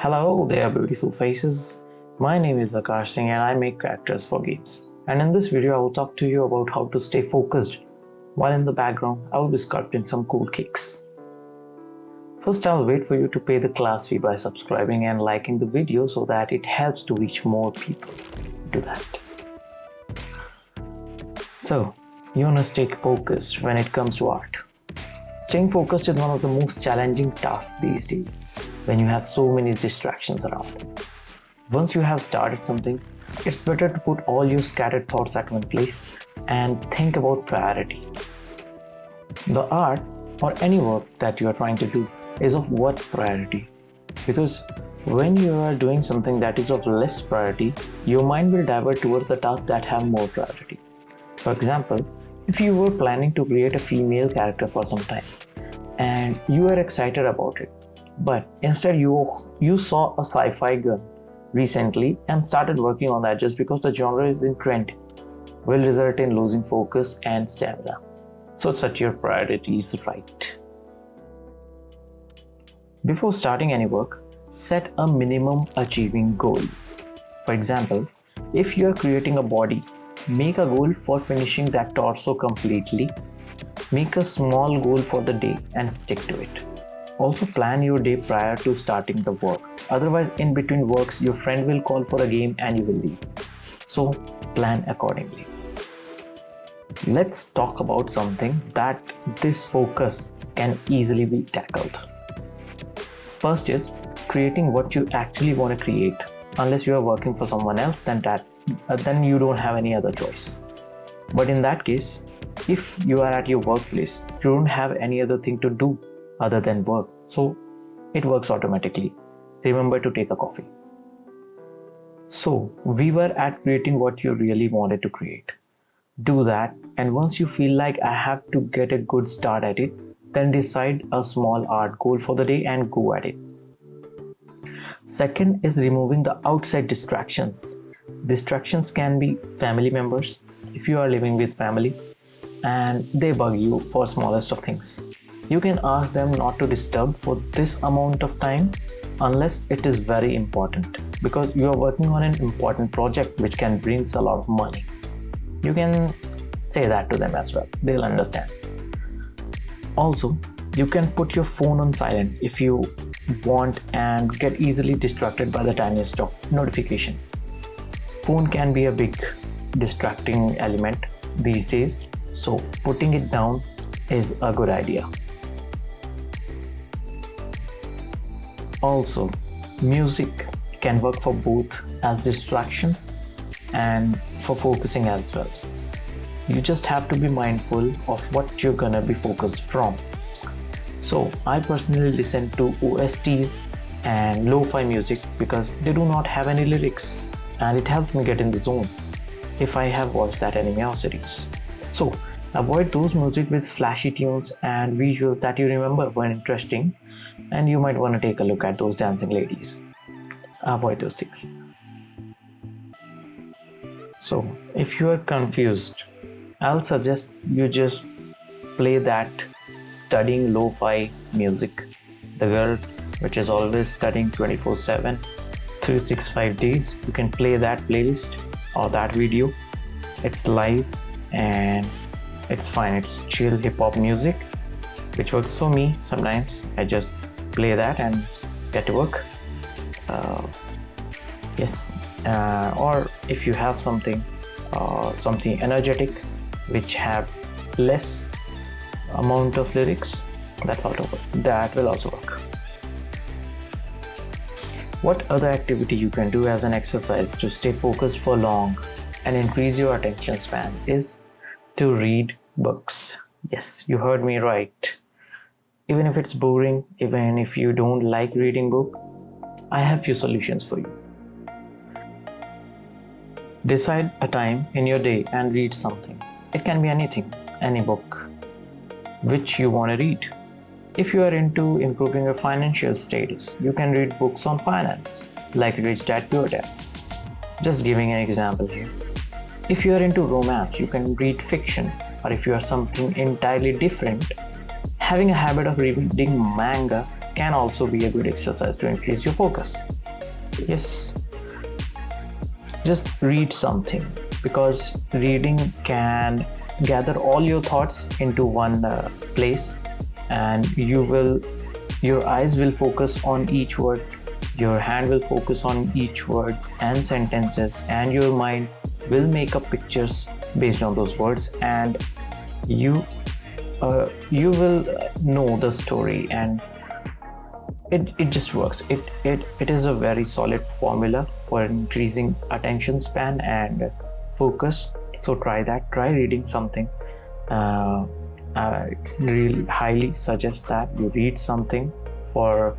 Hello there, beautiful faces. My name is Akash Singh and I make characters for games. And in this video, I will talk to you about how to stay focused while in the background I will be sculpting some cool cakes. First, I'll wait for you to pay the class fee by subscribing and liking the video so that it helps to reach more people. Do that. So, you want to stay focused when it comes to art. Staying focused is one of the most challenging tasks these days when you have so many distractions around. Once you have started something, it's better to put all your scattered thoughts at one place and think about priority. The art or any work that you are trying to do is of what priority? Because when you are doing something that is of less priority, your mind will divert towards the tasks that have more priority. For example, if you were planning to create a female character for some time and you were excited about it, but instead you saw a sci-fi gun recently and started working on that just because the genre is in trend, will result in losing focus and stamina. So set your priorities right. Before starting any work, set a minimum achieving goal. For example, if you are creating a body, make a goal for finishing that torso completely. Make a small goal for the day and stick to it. Also plan your day prior to starting the work. Otherwise, in between works, your friend will call for a game and you will leave. So plan accordingly. Let's talk about something that this focus can easily be tackled. First is creating what you actually want to create. Unless you are working for someone else, then you don't have any other choice. But in that case, if you are at your workplace, you don't have any other thing to do other than work, so it works automatically. Remember to take a coffee. So we were at creating what you really wanted to create. Do that, and once you feel like I have to get a good start at it, then decide a small art goal for the day and go at it. Second is removing the outside distractions. Distractions can be family members if you are living with family and they bug you for smallest of things. You can ask them not to disturb for this amount of time unless it is very important, because you are working on an important project which can bring a lot of money. You can say that to them as well. They'll understand. Also, you can put your phone on silent if you want and get easily distracted by the tiniest of notification. Phone can be a big distracting element these days, so putting it down is a good idea. Also, music can work for both as distractions and for focusing as well. You just have to be mindful of what you're gonna be focused from. So I personally listen to OSTs and lo-fi music because they do not have any lyrics and it helps me get in the zone if I have watched that anime or series. So avoid those music with flashy tunes and visuals that you remember were interesting, and you might want to take a look at those dancing ladies. Avoid those things. So if you are confused, I'll suggest you just play that studying lo-fi music. The girl which is always studying 24/7, 365 days, you can play that playlist or that video. It's live and it's fine. It's chill hip-hop music which works for me sometimes. I just play that and get to work. Or if you have something energetic which have less amount of lyrics, that will also work. What other activity you can do as an exercise to stay focused for long and increase your attention span is to read books. Yes, you heard me right. Even if it's boring, even if you don't like reading book, I have few solutions for you. Decide a time in your day and read something. It can be anything, any book which you want to read. If you are into improving your financial status, you can read books on finance, like Rich Dad Poor Dad. Just giving an example here. If you are into romance, you can read fiction, or if you are something entirely different, having a habit of reading manga can also be a good exercise to increase your focus. Yes, just read something, because reading can gather all your thoughts into one place, and your eyes will focus on each word, your hand will focus on each word and sentences, and your mind will make up pictures based on those words, and you will know the story, and it just works. It is a very solid formula for increasing attention span and focus. So try that. Try reading something. I really highly suggest that you read something for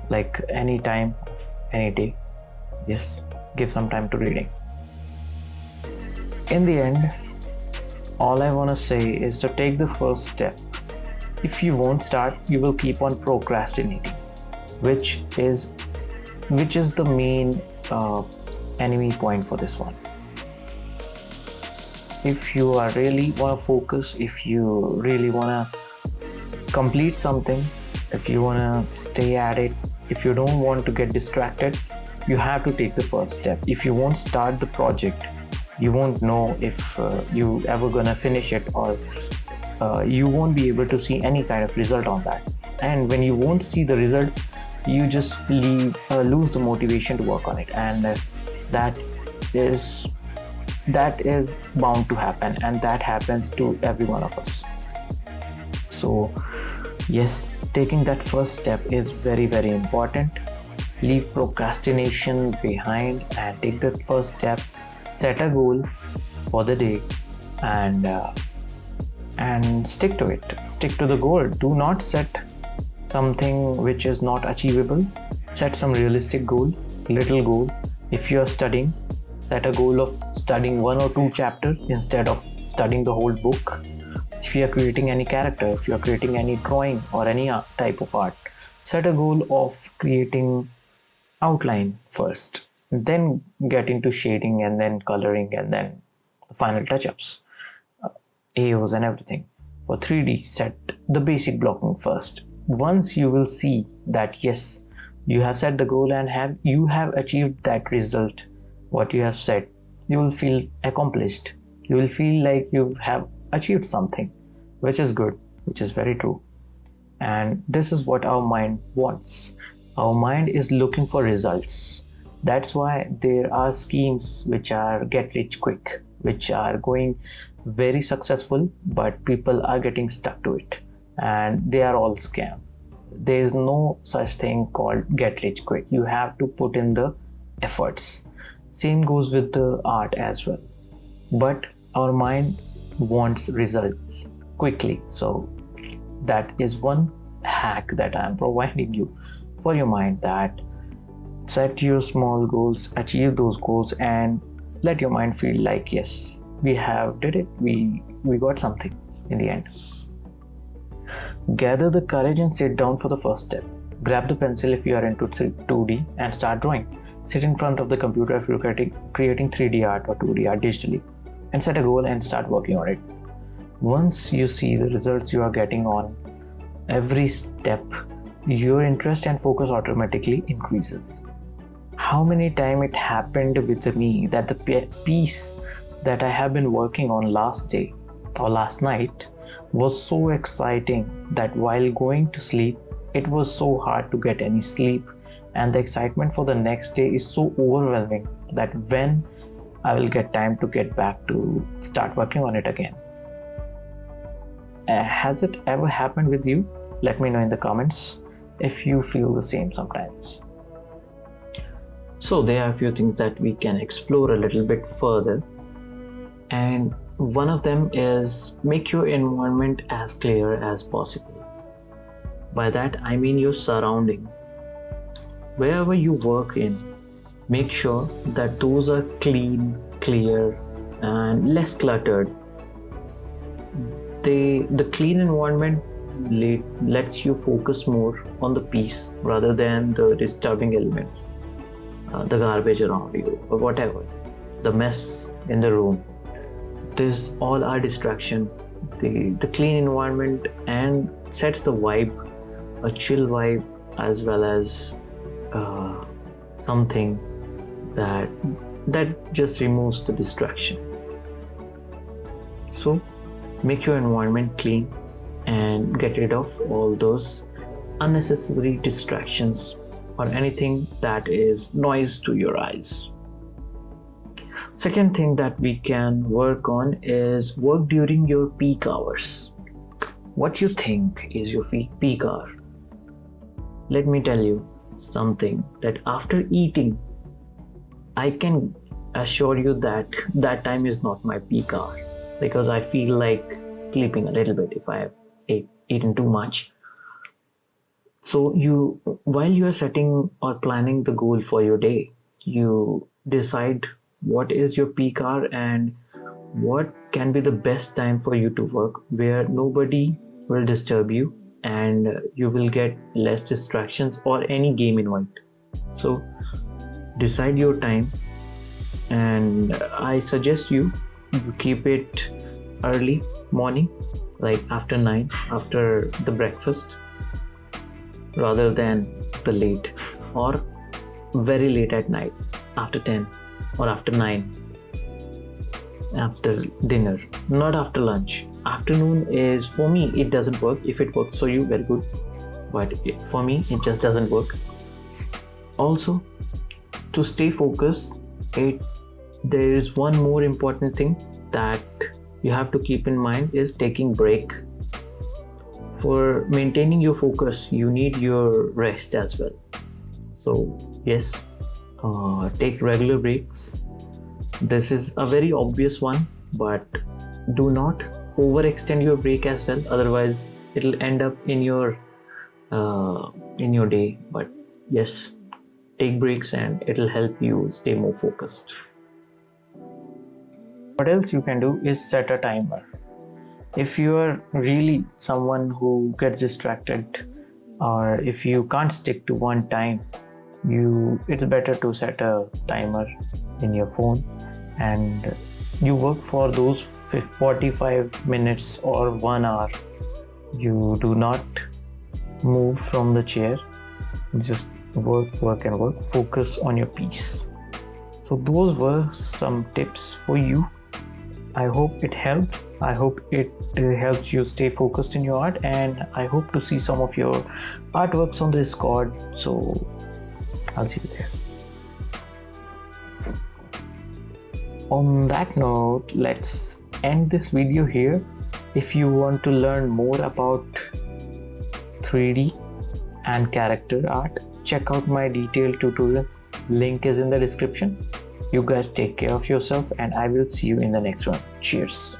like any time of any day. Yes, give some time to reading. In the end, all I want to say is to take the first step. If you won't start, you will keep on procrastinating, which is the main enemy point for this one. If you are really want to focus, if you really want to complete something, if you want to stay at it, if you don't want to get distracted, you have to take the first step. If you won't start the project, you won't know if you ever gonna finish it, or you won't be able to see any kind of result on that. And when you won't see the result, you just lose the motivation to work on it, and that is bound to happen, and that happens to every one of us. So yes, taking that first step is very, very important. Leave procrastination behind and take the first step. Set a goal for the day, and stick to it. Stick to the goal. Do not set something which is not achievable. Set some realistic goal, little goal. If you are studying, set a goal of studying 1 or 2 chapters instead of studying the whole book. If you are creating any character, if you are creating any drawing or any type of art, set a goal of creating outline first, then get into shading, and then coloring, and then the final touch-ups, AOs and everything. For 3D, set the basic blocking first. Once you will see that yes, you have set the goal and you have achieved that result, what you have set, you will feel accomplished. You will feel like you have achieved something, which is good, which is very true. And this is what our mind wants. Our mind is looking for results. That's why there are schemes which are get rich quick, which are going very successful, but people are getting stuck to it, and they are all scam. There is no such thing called get rich quick. You have to put in the efforts. Same goes with the art as well. But our mind wants results quickly. So that is one hack that I am providing you for your mind, that set your small goals, achieve those goals, and let your mind feel like yes, we have did it, we got something in the end. Gather the courage and sit down for the first step. Grab the pencil if you are into 2D and start drawing. Sit in front of the computer if you're creating 3D art or 2D art digitally, and set a goal and start working on it. Once you see the results you are getting on every step, your interest and focus automatically increases. How many times it happened with me that the piece that I have been working on last day or last night was so exciting that while going to sleep, it was so hard to get any sleep, and the excitement for the next day is so overwhelming that when I will get time to get back to start working on it again. Has it ever happened with you? Let me know in the comments if you feel the same sometimes. So there are a few things that we can explore a little bit further, and one of them is make your environment as clear as possible. By that I mean your surrounding. Wherever you work in, make sure that those are clean, clear, and less cluttered. The clean environment lets you focus more on the piece rather than the disturbing elements, the garbage around you or whatever, the mess in the room. This all are distraction. The clean environment and sets the vibe, a chill vibe, as well as something that just removes the distraction. So make your environment clean and get rid of all those unnecessary distractions or anything that is noise to your eyes. Second thing that we can work on is work during your peak hours. What you think is your peak hour? Let me tell you something, that after eating, I can assure you that that time is not my peak hour, because I feel like sleeping a little bit if I have eaten too much. So while you are setting or planning the goal for your day, you decide what is your peak hour and what can be the best time for you to work, where nobody will disturb you and you will get less distractions or any game invite. So decide your time, and I suggest you keep it early morning, like after 9, after the breakfast, rather than the late or very late at night, after 10 or after 9, after dinner, not after lunch. Afternoon is, for me, it doesn't work. If it works for you, very good, but for me it just doesn't work. Also, to stay focused, there is one more important thing that you have to keep in mind, is taking break. For maintaining your focus, you need your rest as well. So yes, take regular breaks. This is a very obvious one, but do not overextend your break as well, otherwise it'll end up in your day. But yes, take breaks and it'll help you stay more focused. What else you can do is set a timer. If you are really someone who gets distracted, or if you can't stick to one time, it's better to set a timer in your phone and you work for those 45 minutes or 1 hour. You do not move from the chair, just work and work. Focus on your piece. So those were some tips for you. I hope it helped. I hope it helps you stay focused in your art, and I hope to see some of your artworks on the Discord. So I'll see you there. On that note, let's end this video here. If you want to learn more about 3D and character art, check out my detailed tutorials. Link is in the description. You guys take care of yourself, and I will see you in the next one. Cheers.